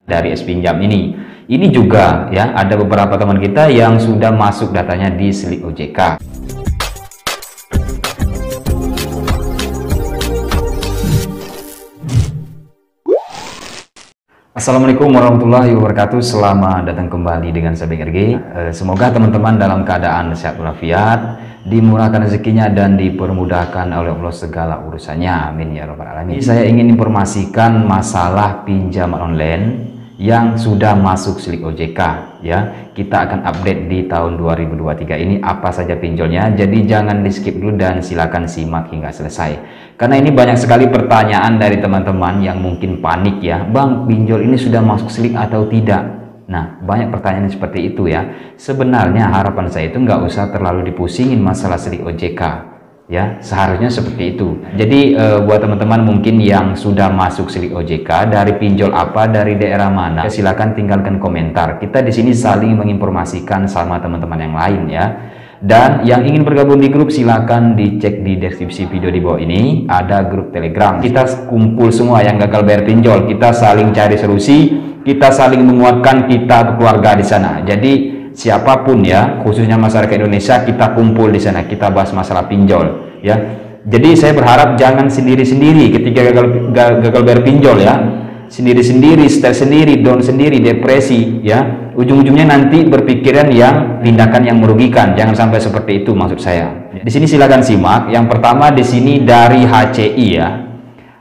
dari S-Pinjam ini. Ini juga ya ada beberapa teman kita yang sudah masuk datanya di Slik OJK. Assalamualaikum warahmatullahi wabarakatuh. Selamat datang kembali dengan saya Beng RG. Semoga teman-teman dalam keadaan sehat walafiat, dimurahkan rezekinya dan dipermudahkan oleh Allah segala urusannya. Amin ya rabbal alamin. Saya ingin informasikan masalah pinjaman online yang sudah masuk Slik OJK ya. Kita akan update di tahun 2023 ini apa saja pinjolnya. Jadi jangan di skip dulu dan silakan simak hingga selesai. Karena ini banyak sekali pertanyaan dari teman-teman yang mungkin panik ya, Bang, pinjol ini sudah masuk Slik atau tidak? Nah, banyak pertanyaan seperti itu ya. Sebenarnya harapan saya itu nggak usah terlalu dipusingin masalah Slik OJK. Ya, seharusnya seperti itu. Jadi buat teman-teman mungkin yang sudah masuk Slik OJK dari pinjol apa, dari daerah mana, ya, silakan tinggalkan komentar. Kita di sini saling menginformasikan sama teman-teman yang lain ya. Dan yang ingin bergabung di grup silakan dicek di deskripsi video di bawah ini, ada grup Telegram. Kita kumpul semua yang gagal bayar pinjol, kita saling cari solusi, kita saling menguatkan, kita keluarga di sana. Jadi siapapun ya, khususnya masyarakat Indonesia, kita kumpul di sana, kita bahas masalah pinjol ya. Jadi saya berharap jangan sendiri-sendiri ketika gagal bayar pinjol ya, sendiri-sendiri, stres sendiri, down sendiri, depresi ya. Ujung-ujungnya nanti berpikiran yang tindakan yang merugikan. Jangan sampai seperti itu maksud saya. Di sini silakan simak. Yang pertama di sini dari HCI ya.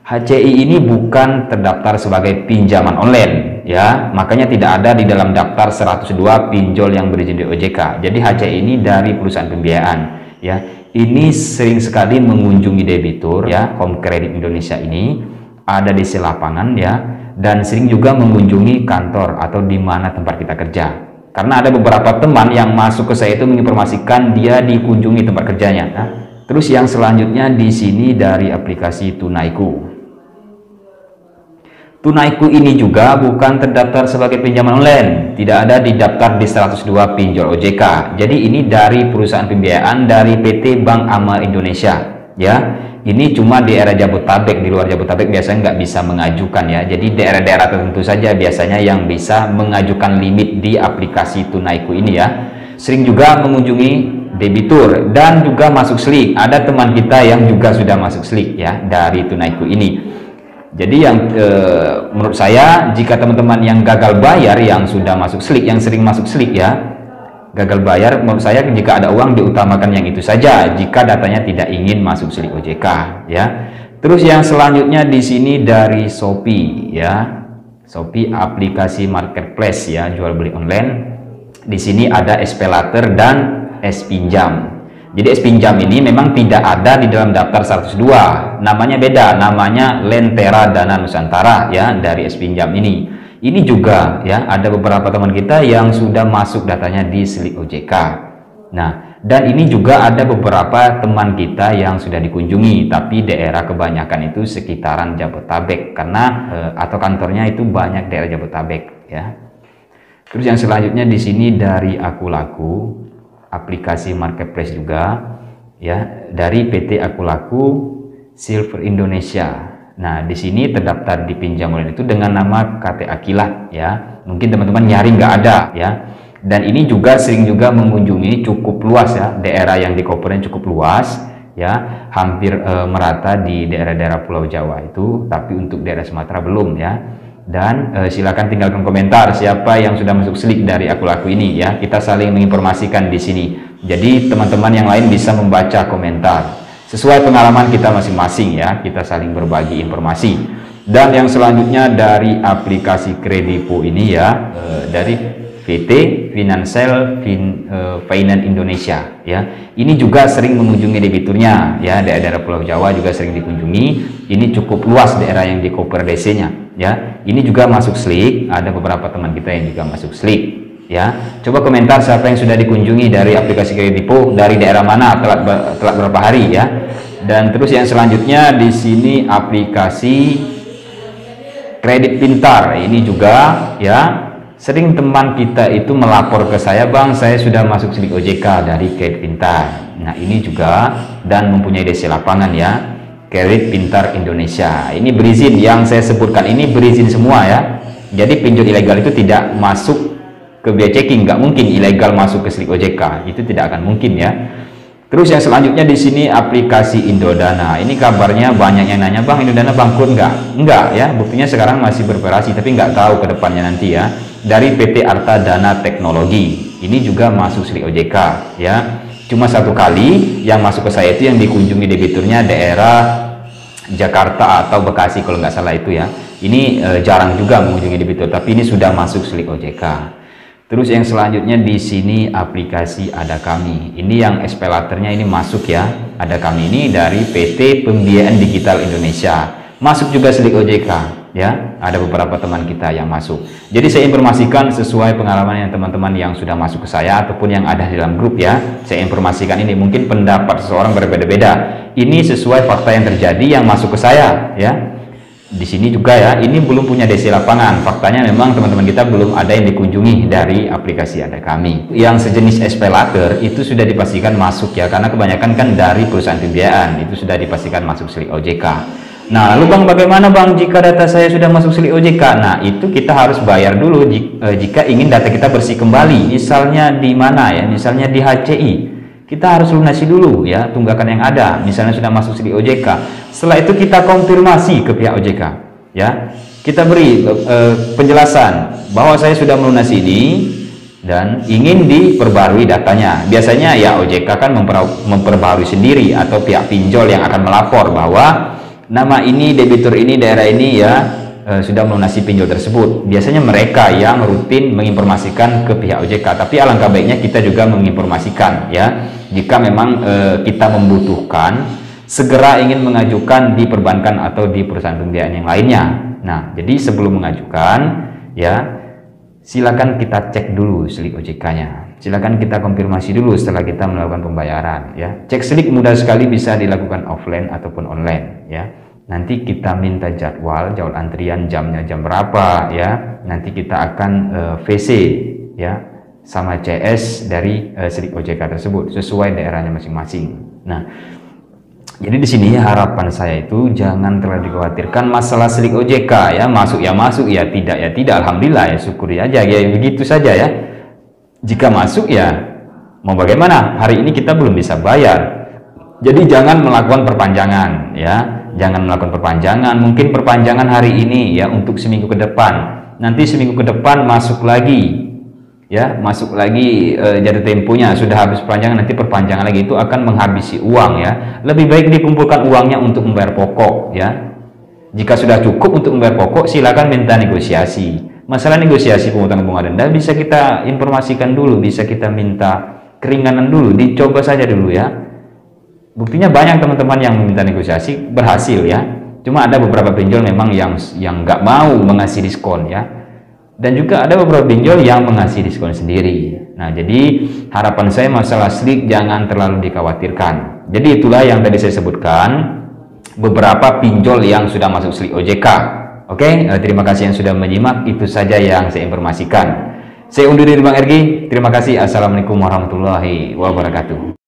HCI ini bukan terdaftar sebagai pinjaman online ya, makanya tidak ada di dalam daftar 102 pinjol yang berizin di OJK. Jadi HCI ini dari perusahaan pembiayaan ya. Ini sering sekali mengunjungi debitur ya, Home Credit Indonesia ini ada di lapangan ya, dan sering juga mengunjungi kantor atau di mana tempat kita kerja. Karena ada beberapa teman yang masuk ke saya itu menginformasikan dia dikunjungi tempat kerjanya. Nah, terus yang selanjutnya di sini dari aplikasi Tunaiku. Tunaiku ini juga bukan terdaftar sebagai pinjaman online, tidak ada di daftar di 102 pinjol OJK. Jadi ini dari perusahaan pembiayaan dari PT Bank Amal Indonesia ya. Ini cuma di daerah Jabodetabek, di luar Jabodetabek biasanya nggak bisa mengajukan ya. Jadi daerah-daerah tertentu saja biasanya yang bisa mengajukan limit di aplikasi Tunaiku ini ya. Sering juga mengunjungi debitur dan juga masuk Slik. Ada teman kita yang juga sudah masuk Slik ya dari Tunaiku ini. Jadi yang menurut saya, jika teman-teman yang gagal bayar yang sudah masuk Slik, yang sering masuk Slik ya, gagal bayar, menurut saya jika ada uang diutamakan yang itu saja jika datanya tidak ingin masuk Slik OJK ya. Terus yang selanjutnya di sini dari Shopee ya. Shopee aplikasi marketplace ya, jual beli online. Di sini ada SPayLater dan S-Pinjam. Jadi S-Pinjam ini memang tidak ada di dalam daftar 102. Namanya beda, namanya Lentera Dana Nusantara ya, dari S-Pinjam ini. Ini juga ya ada beberapa teman kita yang sudah masuk datanya di Slik OJK. Nah, dan ini juga ada beberapa teman kita yang sudah dikunjungi, tapi daerah kebanyakan itu sekitaran Jabodetabek karena atau kantornya itu banyak daerah Jabodetabek ya. Terus yang selanjutnya di sini dari Akulaku, aplikasi marketplace juga ya, dari PT Akulaku Silver Indonesia. Nah, di sini terdaftar di pinjam online itu dengan nama KTA Kilat ya. Mungkin teman-teman nyari nggak ada ya. Dan ini juga sering juga mengunjungi cukup luas ya, daerah yang di covernya cukup luas ya, hampir merata di daerah-daerah Pulau Jawa itu, tapi untuk daerah Sumatera belum ya. Dan silakan tinggalkan komentar siapa yang sudah masuk Slik dari Akulaku ini ya. Kita saling menginformasikan di sini. Jadi teman-teman yang lain bisa membaca komentar sesuai pengalaman kita masing-masing ya, kita saling berbagi informasi. Dan yang selanjutnya dari aplikasi Kredipo ini ya, dari PT Financial Finance Indonesia ya. Ini juga sering mengunjungi debiturnya ya, daerah Pulau Jawa juga sering dikunjungi. Ini cukup luas daerah yang di cover DC-nya ya. Ini juga masuk Slik, ada beberapa teman kita yang juga masuk Slik ya. Coba komentar siapa yang sudah dikunjungi dari aplikasi Kredipo, dari daerah mana, telat berapa hari ya. Dan terus yang selanjutnya di sini aplikasi Kredit Pintar. Ini juga ya, sering teman kita itu melapor ke saya, Bang, saya sudah masuk Slik OJK dari Kredit Pintar. Nah, ini juga dan mempunyai DC lapangan ya, Kredit Pintar Indonesia. Ini berizin, yang saya sebutkan ini berizin semua ya. Jadi pinjol ilegal itu tidak masuk ke biaya checking, nggak mungkin ilegal masuk ke slik OJK, itu tidak akan mungkin ya. Terus yang selanjutnya di sini aplikasi Indodana. Ini kabarnya banyak yang nanya, Bang, Indodana bangkrut nggak? Enggak ya, buktinya sekarang masih beroperasi, tapi nggak tahu ke depannya nanti ya. Dari PT Arta Dana Teknologi, ini juga masuk slik OJK ya. Cuma satu kali yang masuk ke saya itu yang dikunjungi debiturnya daerah Jakarta atau Bekasi kalau nggak salah itu ya. Ini jarang juga mengunjungi debitur, tapi ini sudah masuk slik OJK. Terus yang selanjutnya di sini aplikasi Ada Kami. Ini yang espelaternya ini masuk ya. Ada Kami ini dari PT Pembiayaan Digital Indonesia. Masuk juga slik OJK ya. Ada beberapa teman kita yang masuk. Jadi saya informasikan sesuai pengalaman yang teman-teman yang sudah masuk ke saya ataupun yang ada di dalam grup ya. Saya informasikan ini, mungkin pendapat seseorang berbeda-beda. Ini sesuai fakta yang terjadi yang masuk ke saya ya. Di sini juga ya, ini belum punya DC lapangan. Faktanya memang teman-teman kita belum ada yang dikunjungi dari aplikasi Ada Kami. Yang sejenis espelater itu sudah dipastikan masuk ya, karena kebanyakan kan dari perusahaan pembiayaan itu sudah dipastikan masuk slik OJK. Nah, lalu Bang, bagaimana Bang jika data saya sudah masuk slik OJK? Nah, itu kita harus bayar dulu jika ingin data kita bersih kembali. Misalnya di mana ya? Misalnya di HCI. Kita harus lunasi dulu ya tunggakan yang ada, misalnya sudah masuk slik OJK. Setelah itu kita konfirmasi ke pihak OJK ya, kita beri penjelasan bahwa saya sudah melunasi ini dan ingin diperbarui datanya. Biasanya ya OJK kan memperbarui sendiri, atau pihak pinjol yang akan melapor bahwa nama ini, debitur ini, daerah ini ya sudah melunasi pinjol tersebut. Biasanya mereka yang rutin menginformasikan ke pihak OJK, tapi alangkah baiknya kita juga menginformasikan ya, jika memang kita membutuhkan segera ingin mengajukan di perbankan atau di perusahaan pembiayaan yang lainnya. Nah, jadi sebelum mengajukan ya, silakan kita cek dulu slik OJK-nya. Silakan kita konfirmasi dulu setelah kita melakukan pembayaran ya. Cek slik mudah sekali bisa dilakukan offline ataupun online ya. Nanti kita minta jadwal antrian, jamnya jam berapa ya. Nanti kita akan VC ya sama CS dari slik OJK tersebut sesuai daerahnya masing-masing. Nah, jadi di sini harapan saya itu jangan terlalu dikhawatirkan masalah slik OJK ya. Masuk ya tidak ya tidak, alhamdulillah ya, syukuri aja ya, begitu saja ya. Jika masuk ya mau bagaimana, hari ini kita belum bisa bayar, jadi jangan melakukan perpanjangan ya. Jangan melakukan perpanjangan, mungkin perpanjangan hari ini ya untuk seminggu ke depan, nanti seminggu ke depan masuk lagi ya, masuk lagi jatuh temponya sudah habis perpanjangan, nanti perpanjangan lagi, itu akan menghabisi uang ya. Lebih baik dikumpulkan uangnya untuk membayar pokok ya. Jika sudah cukup untuk membayar pokok, silakan minta negosiasi. Masalah negosiasi pemotongan bunga denda bisa kita informasikan dulu, bisa kita minta keringanan dulu, dicoba saja dulu ya. Buktinya banyak teman-teman yang meminta negosiasi berhasil ya. Cuma ada beberapa pinjol memang yang nggak mau mengasih diskon ya. Dan juga ada beberapa pinjol yang mengasih diskon sendiri. Nah, jadi harapan saya masalah slik jangan terlalu dikhawatirkan. Jadi itulah yang tadi saya sebutkan, beberapa pinjol yang sudah masuk slik OJK. Oke, terima kasih yang sudah menyimak. Itu saja yang saya informasikan. Saya undur diri Bang Ergi. Terima kasih. Assalamualaikum warahmatullahi wabarakatuh.